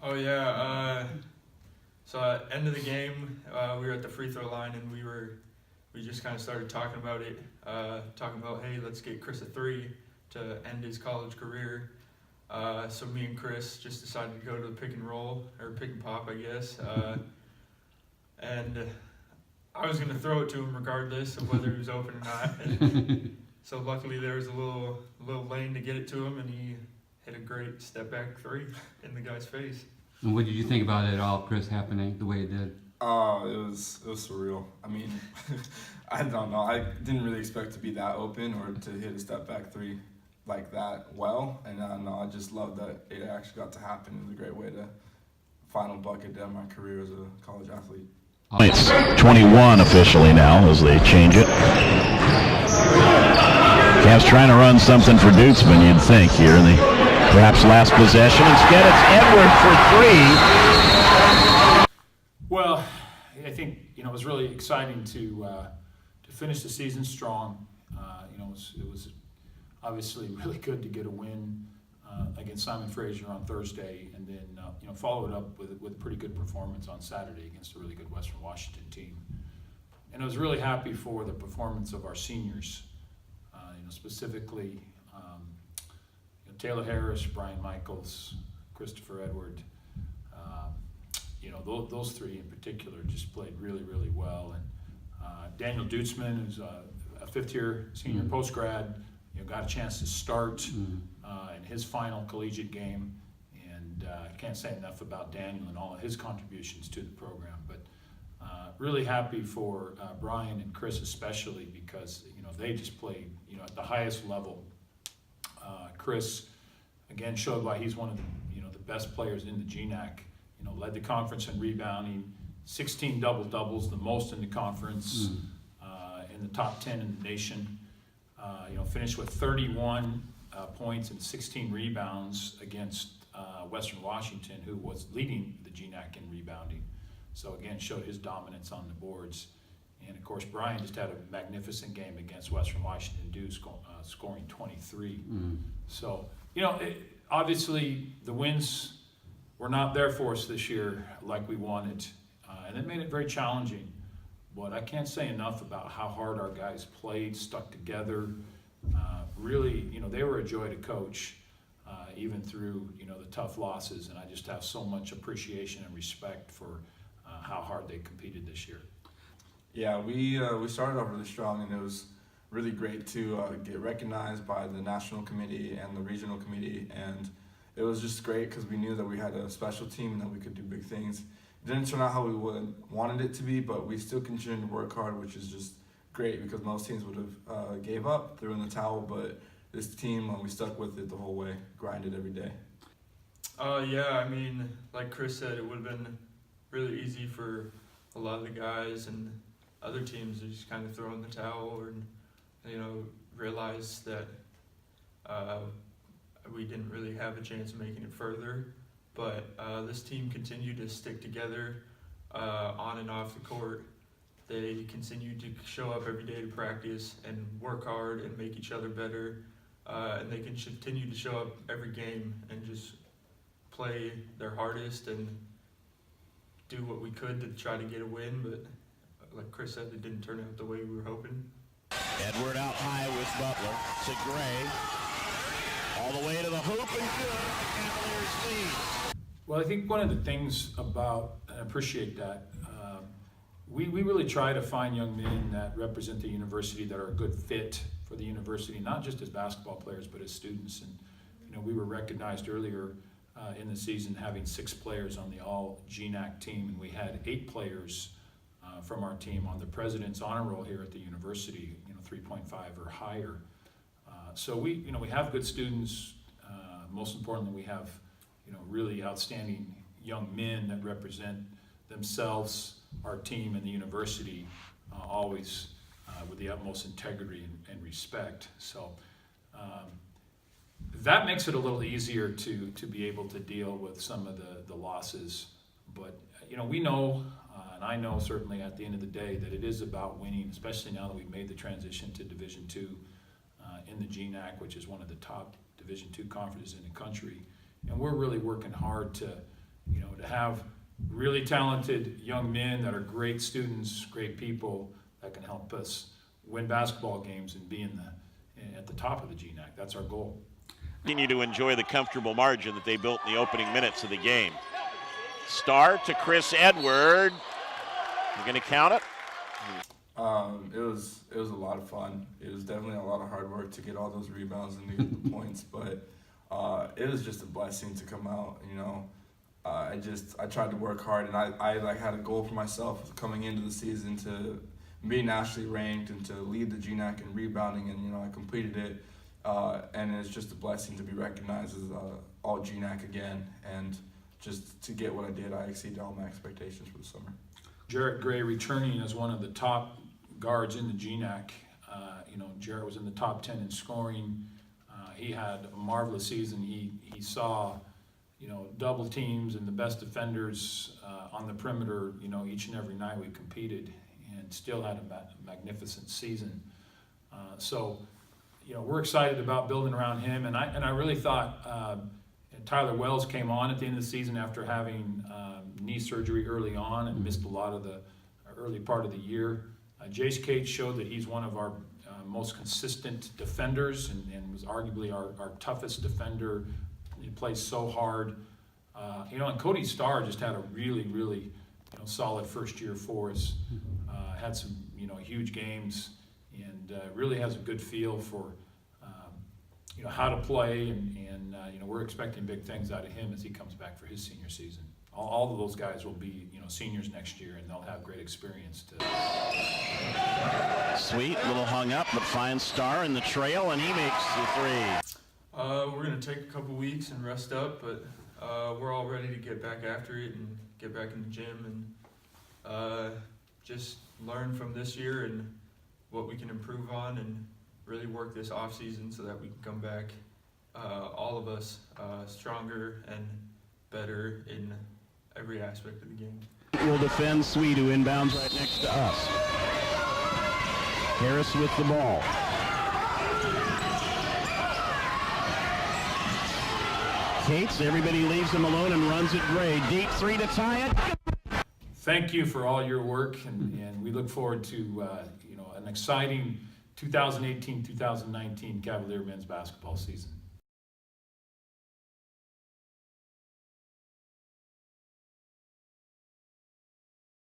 Oh yeah. So at end of the game, we were at the free throw line and we just kind of started talking about it, talking about, hey, let's get Chris a three to end his college career. So me and Chris just decided to go to the pick and roll, or pick and pop, I guess. And I was going to throw it to him regardless of whether he was open or not. And so luckily there was a little lane to get it to him, and he hit a great step back three in the guy's face. And what did you think about it all, Chris, happening the way it did? Oh, it was surreal. I mean, I don't know. I didn't really expect to be that open or to hit a step back three like that well. And no, I just love that it actually got to happen. It was a great way to final bucket down my career as a college athlete. It's 21 officially now as they change it. Cavs trying to run something for Dutzman, you'd think, here in the perhaps last possession. Instead, it's Edward for three. Well, I think it was really exciting to finish the season strong. It was obviously really good to get a win against Simon Fraser on Thursday, and then follow it up with a pretty good performance on Saturday against a really good Western Washington team. And I was really happy for the performance of our seniors, specifically Taylor Harris, Brian Michaels, Christopher Edward. Those three in particular just played really, really well. And Daniel Dutzman, who's a fifth-year senior post-grad, got a chance to start in his final collegiate game. And I can't say enough about Daniel and all of his contributions to the program. But really happy for Brian and Chris especially, because they just played at the highest level. Chris again showed why he's one of the the best players in the GNAC. Led the conference in rebounding, 16 double-doubles, the most in the conference, in the top 10 in the nation. Finished with 31 points and 16 rebounds against Western Washington, who was leading the GNAC in rebounding. So again, showed his dominance on the boards. And of course, Brian just had a magnificent game against Western Washington, scoring 23. So, obviously the wins were not there for us this year like we wanted. And it made it very challenging. But I can't say enough about how hard our guys played, stuck together. Really, they were a joy to coach, even through, the tough losses. And I just have so much appreciation and respect for how hard they competed this year. Yeah, we started off really strong, and it was really great to get recognized by the national committee and the regional committee. And it was just great because we knew that we had a special team and that we could do big things. It didn't turn out how we wanted it to be, but we still continued to work hard, which is just great, because most teams would have gave up, threw in the towel, but this team, we stuck with it the whole way, grinded every day. Yeah, I mean, like Chris said, it would have been really easy for a lot of the guys and other teams to just kind of throw in the towel and, realize that we didn't really have a chance of making it further. But this team continued to stick together on and off the court. They continued to show up every day to practice and work hard and make each other better. And they can continue to show up every game and just play their hardest and do what we could to try to get a win. But like Chris said, it didn't turn out the way we were hoping. Edward out high with Butler to Gray. All the way to the hoop and good. Cavaliers lead. Well, I think one of the things about, and I appreciate that, we really try to find young men that represent the university, that are a good fit for the university, not just as basketball players, but as students. And we were recognized earlier in the season having 6 players on the all GNAC team, and we had 8 players from our team on the president's honor roll here at the university, 3.5 or higher. So we have good students. Most importantly, we have really outstanding young men that represent themselves, our team, and the university, always with the utmost integrity and respect. So that makes it a little easier to be able to deal with some of the losses. But we know, and I know certainly at the end of the day, that it is about winning, especially now that we've made the transition to Division II in the GNAC, which is one of the top Division II conferences in the country. And we're really working hard to you know, to have really talented young men that are great students, great people that can help us win basketball games and be at the top of the GNAC. That's our goal. Continue to enjoy the comfortable margin that they built in the opening minutes of the game. Star to Chris Edward. You're going to count it? It was a lot of fun. It was definitely a lot of hard work to get all those rebounds and to get the points, but it was just a blessing to come out. You know, I tried to work hard, and I like had a goal for myself coming into the season to be nationally ranked and to lead the GNAC in rebounding, and you know I completed it, and it's just a blessing to be recognized as all GNAC again, and just to get what I did, I exceeded all my expectations for the summer. Jarrett Gray returning as one of the top guards in the GNAC. You know, Jarrett was in the top 10 in scoring. He had a marvelous season. He saw, you know, double teams and the best defenders on the perimeter, you know, each and every night we competed, and still had a magnificent season. So, you know, we're excited about building around him, and I really thought Tyler Wells came on at the end of the season after having knee surgery early on and missed a lot of the early part of the year. Jace Cates showed that he's one of our most consistent defenders and was arguably our toughest defender. He plays so hard. You know, and Cody Starr just had a really, really, you know, solid first year for us. Had some, you know, huge games, and really has a good feel for, you know, how to play, and you know, we're expecting big things out of him as he comes back for his senior season. All of those guys will be, you know, seniors next year, and they'll have great experience to. Sweet, little hung up, but finds Star in the trail, and he makes the three. We're gonna take a couple weeks and rest up, but we're all ready to get back after it and get back in the gym and just learn from this year and what we can improve on, and really work this off season so that we can come back, all of us, stronger and better in every aspect of the game. Will defend Sweet, who inbounds right next to us. Harris with the ball. Cates, everybody leaves him alone and runs it Gray. Deep three to tie it. Thank you for all your work, and we look forward to you know, an exciting 2018-2019 Cavalier men's basketball season.